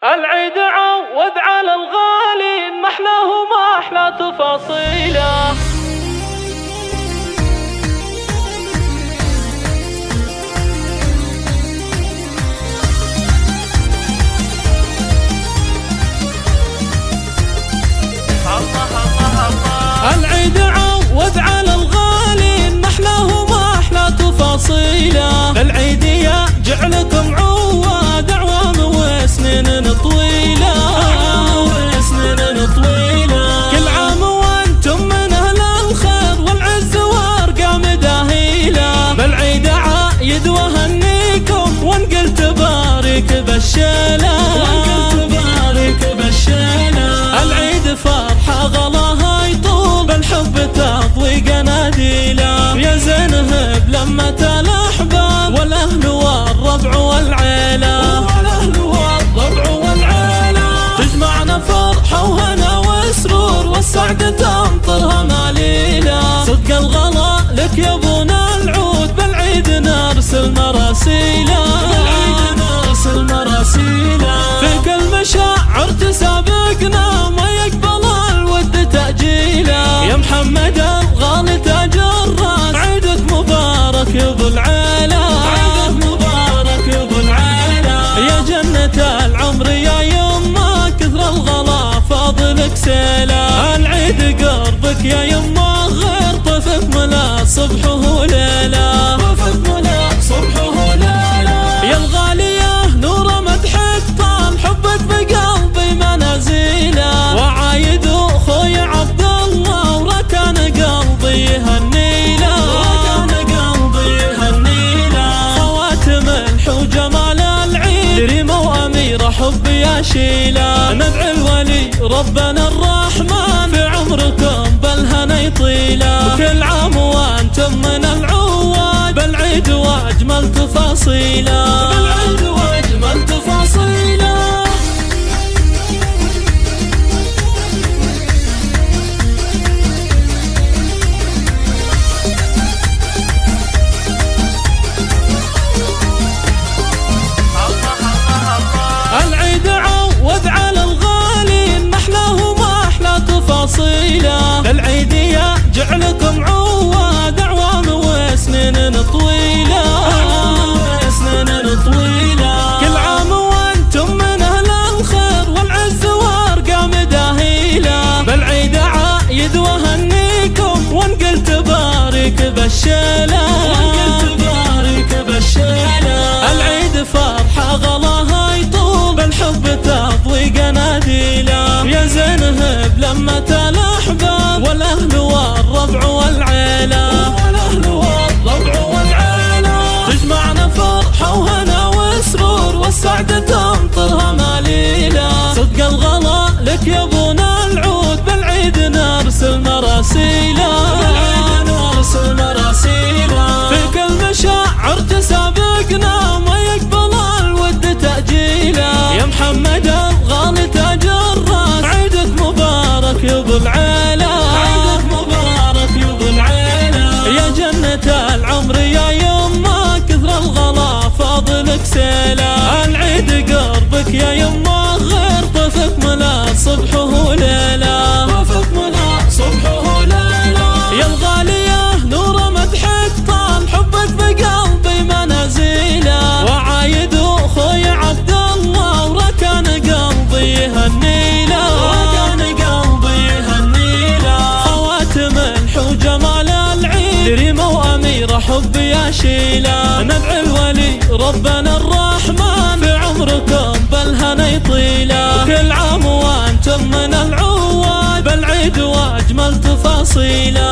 العيد عوض على الغالي ما احلاه وما احلى تفاصيله. العيد عوض على الغالي ما احلاه وما احلى تفاصيله. العيد يا جعلكم عواد اعوام وسنين طويله، كل عام وانتم من اهل الخير والعز وارقام داهيله. بالعيد عايد وهنيكم وان قلت بارك بالشيله، العيد فرحه غلاها يطول بالحب تضوي قناديله. يا زينهب لمة الاحباب والاهل والربع والعيله، تجمعنا فرحه وهنا وسرور والسعد تمطرها ماليله. صدق الغلا لك يا ابونا العود بالعيد نرسل مراسيله، في كل مشاعر تسابقنا ما يقبل الود تأجيله. يا محمد الغالي تاج الراس عيدك مبارك يا ابو العيله، يا جنة العمر يا يما كثر الغلا فاضلك سيله. العيد قربك يا يما غير طفك ملا صبحه ليله، يا الغالية نور مدحك طال حبك بقلبي منازيله. وعايد اخوي عبد الله وركان قلبي هنيله، خواتم الحو جمال العيد ريمة واميرة حبي يا شيله. ندعي الولي ربنا الرحمن في عمركم بالهنا يطيله. وكل عام وانتم من العواد بالعيد واجمل تفاصيله، العيد عوض على الغالي ما احلاه وما احلى تفاصيله. العيد يا جعلكم عواد اعوام وسنين طويله، كل عام وانتم من اهل الخير والعز وارقام داهيله. بالعيد عايد وهنيكم وان قلت بارك بالشيله، العيد فرحه غلاها يطول بالحب تضوي قناديله. يا زينهب لمة الاحباب والاهل والربع والعيله، تجمعنا فرحه وهنا وسرور والسعد تمطرها ماليله. صدق الغلا لك يا ابونا العود بالعيد نرسل مراسيله، في كل مشاعر تسابقنا ما يقبل الود تأجيله. يا محمد الغالي تاج الراس عيدك مبارك يا ابو العيله، يا جنة العمر يا يما كثر الغلا فاضلك سيله. العيد قربك يا يما غير طفك ملا صبحه ليله، يا الغالية نور مدحك طال حبك بقلبي منازيله. وعايد اخوي عبد الله وركان قلبي هنيله، خواتم الحو جمال العيد ريمة واميرة حبي يا شيله. ندعي الولي ربنا الرحمن في عمركم بالهنا يطيله. وكل عام وانتم من العواد بالعيد واجمل تفاصيله.